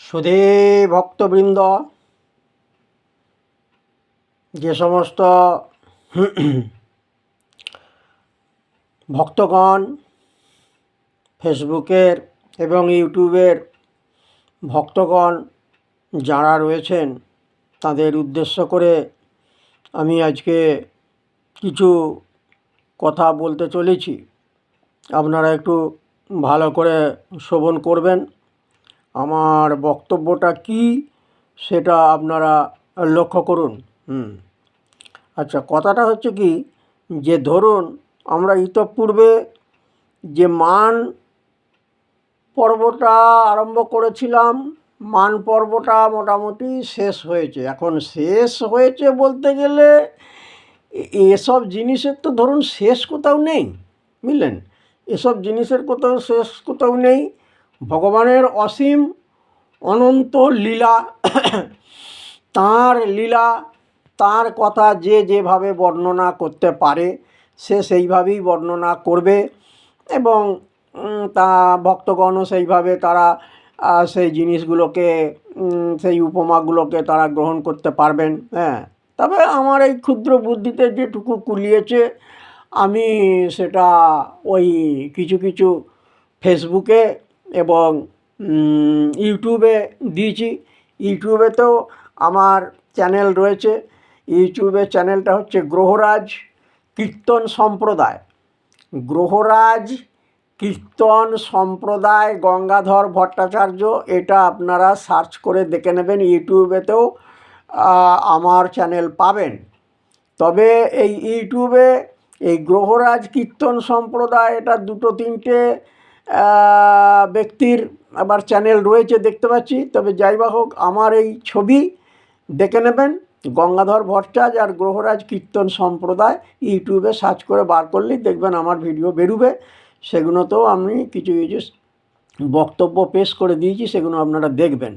সুধী ভক্তবৃন্দ, যে সমস্ত ভক্তগণ ফেসবুকের এবং ইউটিউবের ভক্তগণ যারা রয়েছেন, তাদের উদ্দেশ্য করে আমি আজকে কিছু কথা বলতে চলেছি। আপনারা একটু ভালো করে শ্রবণ করবেন। আমার বক্তব্যটা কি সেটা আপনারা লক্ষ্য করুন। আচ্ছা, কথাটা হচ্ছে কি, যে ধরুন আমরা ইতঃপূর্বে যে মান পর্বটা আরম্ভ করেছিলাম, মান পর্বটা মোটামুটি শেষ হয়েছে। এখন শেষ হয়েছে বলতে গেলে এসব জিনিসের তো ধরুন শেষ কোথাও নেই, বুঝলেন? এসব জিনিসের কোথাও নেই। ভগবানের অসীম অনন্ত লীলা, তাঁর লীলা, তাঁর কথা যে যেভাবে বর্ণনা করতে পারে সে সেইভাবেই বর্ণনা করবে, এবং তা ভক্তগণও সেইভাবে তারা সেই জিনিসগুলোকে, সেই উপমাগুলোকে তারা গ্রহণ করতে পারবেন। তবে আমার এই ক্ষুদ্র বুদ্ধিতে যেটুকু কুলিয়েছে আমি সেটা ওই কিছু কিছু ফেসবুকে এবং ইউটিউবে দিয়েছি। ইউটিউবেতেও আমার চ্যানেল রয়েছে। ইউটিউবের চ্যানেলটা হচ্ছে গ্রহরাজ কীর্তন সম্প্রদায়। গ্রহরাজ কীর্তন সম্প্রদায় গঙ্গাধর ভট্টাচার্য, এটা আপনারা সার্চ করে দেখে নেবেন। ইউটিউবেতেও আমার চ্যানেল পাবেন। তবে এই ইউটিউবে এই গ্রহরাজ কীর্তন সম্প্রদায়, এটা দুটো তিনটে ব্যক্তির আবার চ্যানেল রয়েছে দেখতে পাচ্ছি। তবে যাই বা হোক, আমার এই ছবি দেখে নেবেন, গঙ্গাধর ভট্টাচার্য আর গ্রহরাজ কীর্তন সম্প্রদায়, ইউটিউবে সার্চ করে বার করলেই দেখবেন আমার ভিডিও বেরোবে। সেগুলোতেও আমি কিছু কিছু বক্তব্য পেশ করে দিয়েছি, সেগুলো আপনারা দেখবেন।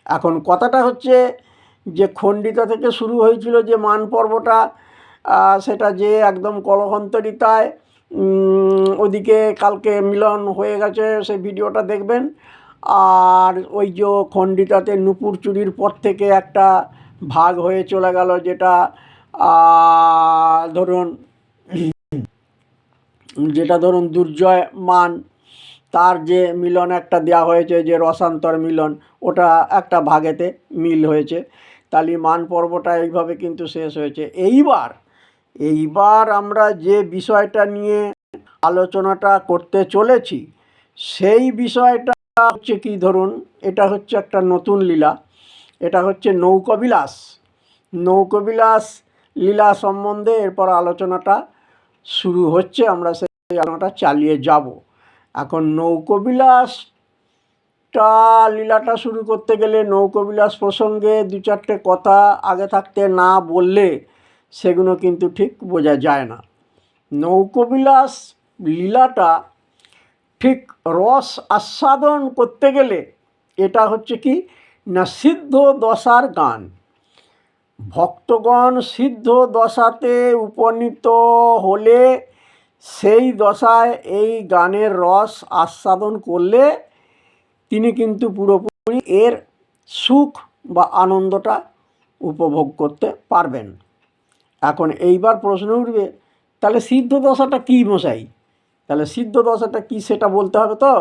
এখন কথাটা হচ্ছে যে খণ্ডিতা থেকে শুরু হয়েছিল যে মান পর্বটা, সেটা যে একদম কলহন্তরিতায় ওদিকে কালকে মিলন হয়ে গেছে, সেই ভিডিওটা দেখবেন। আর ওই যে খণ্ডিতাতে নূপুর চুরির পর থেকে একটা ভাগ হয়ে চলে গেল, যেটা ধরুন দুর্জয় মান, তার যে মিলন একটা দেওয়া হয়েছে, যে রসান্তর মিলন, ওটা একটা ভাগেতে মিল হয়েছে। তাহলে মান পর্বটা এইভাবে কিন্তু শেষ হয়েছে। এইবার আমরা যে বিষয়টা নিয়ে আলোচনাটা করতে চলেছি, সেই বিষয়টা হচ্ছে কি, ধরুন এটা হচ্ছে একটা নতুন লীলা। এটা হচ্ছে নৌকবিলাস। নৌকবিলাস লীলা সম্বন্ধে এরপর আলোচনাটা শুরু হচ্ছে, আমরা সেই আলোচনাটা চালিয়ে যাব। এখন নৌকবিলাসটা লীলাটা শুরু করতে গেলে নৌকবিলাস প্রসঙ্গে দু চারটে কথা আগে থাকতে না বললে সেগুলো কিন্তু ঠিক বোঝা যায় না। নৌকবিলাস লীলাটা ঠিক রস আস্বাদন করতে গেলে এটা হচ্ছে কি না, সিদ্ধ দশার গান। ভক্তগণ সিদ্ধ দশাতে উপনীত হলে সেই দশায় এই গানের রস আস্বাদন করলে তিনি কিন্তু পুরোপুরি এর সুখ বা আনন্দটা উপভোগ করতে পারবেন। এখন এইবার প্রশ্ন উঠবে, তাহলে সিদ্ধ দশাটা কী মশাই? তাহলে সিদ্ধ দশাটা কী সেটা বলতে হবে তো।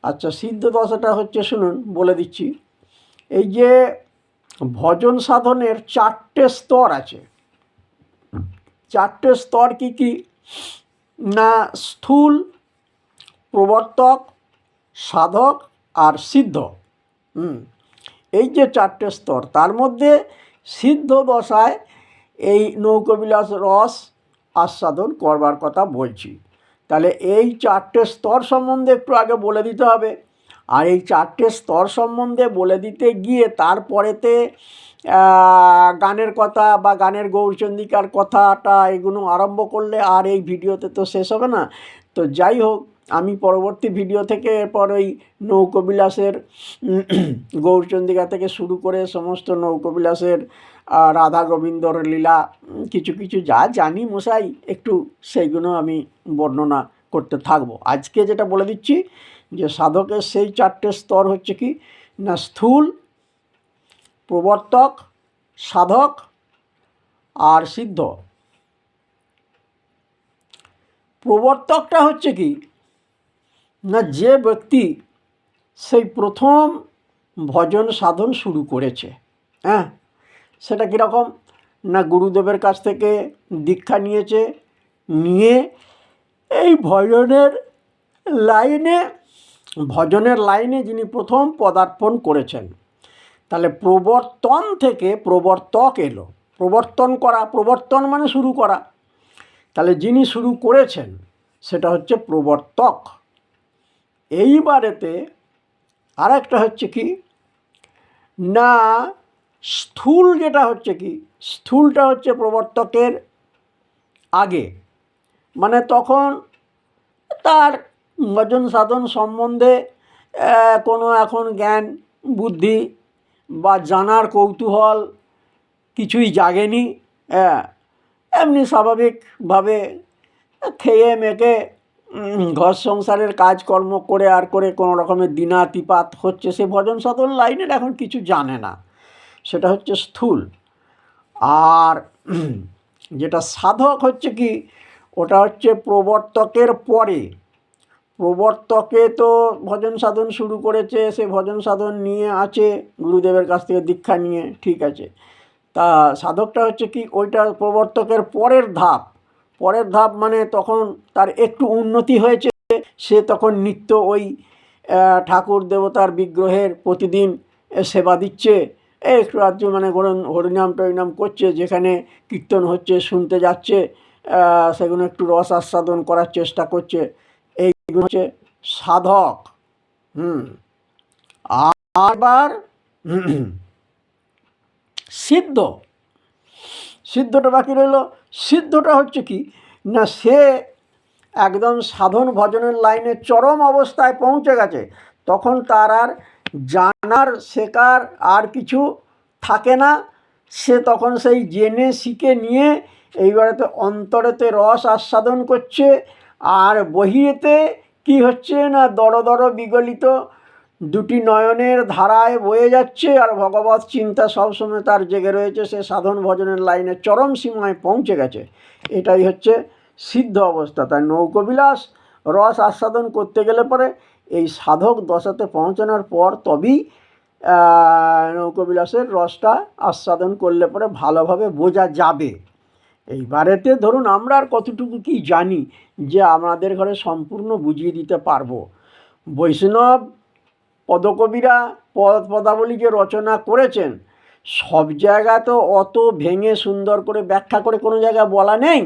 আচ্ছা, সিদ্ধ দশাটা হচ্ছে, শুনুন বলে দিচ্ছি। এই যে ভজন সাধনের 4টে স্তর আছে। 4টে স্তর কি কি না, স্থূল, প্রবর্তক, সাধক আর সিদ্ধ। এই যে 4টে স্তর, তার মধ্যে সিদ্ধ দশায় এই নৌকবিলাস রস আস্বাদন করবার কথা বলছি। তাহলে এই 4টে স্তর সম্বন্ধে একটু আগে বলে দিতে হবে। আর এই 4টে স্তর সম্বন্ধে বলে দিতে গিয়ে তারপরেতে গানের কথা বা গানের গৌরচন্দ্রিকার কথাটা এগুলো আরম্ভ করলে আর এই ভিডিওতে তো শেষ হবে না। তো যাই হোক, আমি পরবর্তী ভিডিও থেকে এরপর ওই নৌকবিলাসের গৌরচন্দ্রিকা থেকে শুরু করে সমস্ত নৌকবিলাসের রাধা গোবিন্দর লীলা কিছু কিছু যা জানি মশাই একটু সেইগুলো আমি বর্ণনা করতে থাকবো। আজকে যেটা বলে দিচ্ছি যে সাধকের সেই 4টে স্তর হচ্ছে কি না স্থূল, প্রবর্তক, সাধক আর সিদ্ধ। প্রবর্তকটা হচ্ছে কি না যে ব্যক্তি সেই প্রথম ভজন সাধন শুরু করেছে, হ্যাঁ, সেটা কীরকম না গুরুদেবের কাছ থেকে দীক্ষা নিয়েছে, নিয়ে এই ভজনের লাইনে যিনি প্রথম পদার্পণ করেছেন। তাহলে প্রবর্তন থেকে প্রবর্তক এলো। প্রবর্তন করা, প্রবর্তন মানে শুরু করা। তাহলে যিনি শুরু করেছেন সেটা হচ্ছে প্রবর্তক। এইবারেতে আর একটা হচ্ছে কি না স্থূল, যেটা হচ্ছে কি স্থূলটা হচ্ছে প্রবর্তকের আগে, মানে তখন তার ভজন সাধন সম্বন্ধে কোনো এখন জ্ঞান বুদ্ধি বা জানার কৌতূহল কিছুই জাগেনি। এমনি স্বাভাবিকভাবে খেয়ে মেখে ঘর সংসারের কাজকর্ম করে আর করে কোনো রকমের দিনাতিপাত হচ্ছে, সে ভজন সাধন লাইনের এখন কিছু জানে না, সেটা হচ্ছে স্থূল। আর যেটা সাধক হচ্ছে কি ওটা হচ্ছে প্রবর্তকের পরে। প্রবর্তকে তো ভজন সাধন শুরু করেছে, সে ভজন সাধন নিয়ে আছে গুরুদেবের কাছ থেকে দীক্ষা নিয়ে, ঠিক আছে। তা সাধকটা হচ্ছে কি ওইটা প্রবর্তকের পরের ধাপ। পরের ধাপ মানে তখন তার একটু উন্নতি হয়েছে, সে তখন নিত্য ওই ঠাকুর দেবতার বিগ্রহের প্রতিদিন সেবা দিচ্ছে, একটু আধটু মানে হরিনাম টরিনাম করছে, যেখানে কীর্তন হচ্ছে শুনতে যাচ্ছে, সেগুলো একটু রস আস্বাদন করার চেষ্টা করছে। এইগুলো হচ্ছে সাধক। আবার সিদ্ধ, সিদ্ধটা বাকি রইল। সিদ্ধটা হচ্ছে কি না সে একদম সাধন ভজনের লাইনে চরম অবস্থায় পৌঁছে গেছে, তখন তার আর জানার শেখার আর কিছু থাকে না, সে তখন সেই জেনে শিখে নিয়ে এইবারেতে অন্তরেতে রস আস্বাদন করছে, আর বহিরেতে কি হচ্ছে না দর দর বিগলিত দুটি নয়নের ধারায় বয়ে যাচ্ছে, আর ভগবত চিন্তা সবসময় তার জেগে রয়েছে, সে সাধন ভজনের লাইনে চরম সীমায় পৌঁছে গেছে। এটাই হচ্ছে সিদ্ধ অবস্থা। তাই নৌকবিলাস রস আস্বাদন করতে গেলে পরে এই সাধক দশাতে পৌঁছানোর পর তবেই নৌকবিলাসের রসটা আস্বাদন করলে পরে ভালোভাবে বোঝা যাবে। এইবারেতে ধরুন আমরা আর কতটুকু কি জানি যে আমাদের ঘরে সম্পূর্ণ বুঝিয়ে দিতে পারবো। বৈষ্ণব পদকবিরা পদাবলী যে রচনা করেছেন, সব জায়গায় তো অত ভেঙে সুন্দর করে ব্যাখ্যা করে কোনো জায়গায় বলা নেই।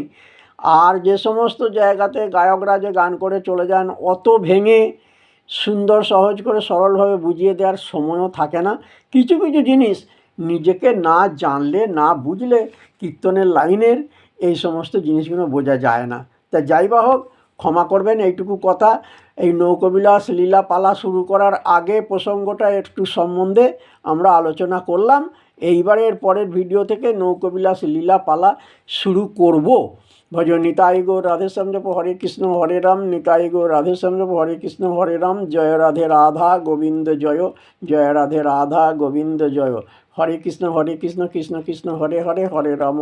আর যে সমস্ত জায়গাতে গায়করা যে গান করে চলে যান, অত ভেঙে সুন্দর সহজ করে সরলভাবে বুঝিয়ে দেওয়ার সময়ও থাকে না। কিছু কিছু জিনিস নিজেকে না জানলে না বুঝলে কীর্তনের লাইনের এই সমস্ত জিনিসগুলো বোঝা যায় না। তা যাই বা হোক, ক্ষমা করবেন এইটুকু কথা। এই নৌকবিলাস লীলা পালা শুরু করার আগে প্রসঙ্গটা একটু সম্বন্ধে আমরা আলোচনা করলাম। এইবারের পরের ভিডিও থেকে নৌকবিলাস লীলা পালা শুরু করব। ভজন নিতাই গৌর রাধেশ্যাম জপ হরে কৃষ্ণ হরে রাম, নিতাই গৌর রাধেশ্যাম জপ হরে কৃষ্ণ হরে রাম। জয় রাধে রাধা গোবিন্দ জয়, জয় রাধে রাধা গোবিন্দ জয়। হরে কৃষ্ণ কৃষ্ণ কৃষ্ণ হরে হরে, হরে রাম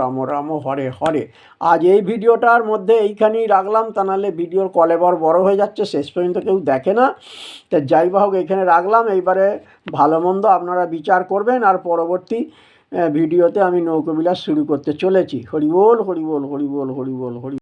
রাম রাম হরে হরে। আজ এই ভিডিওটার মধ্যে এইখানেই রাখলাম, তা নাহলে ভিডিওর কলেবর বড় হয়ে যাচ্ছে, শেষ পর্যন্ত কেউ দেখে না। তা যাই বা হোক এইখানে রাখলাম। এইবারে ভালো মন্দ আপনারা বিচার করবেন, আর পরবর্তী ভিডিওতে আমি নৌকবিলাস শুরু করতে চলেছি। হরি বল হরি বল হরি বল হরি বল হরি।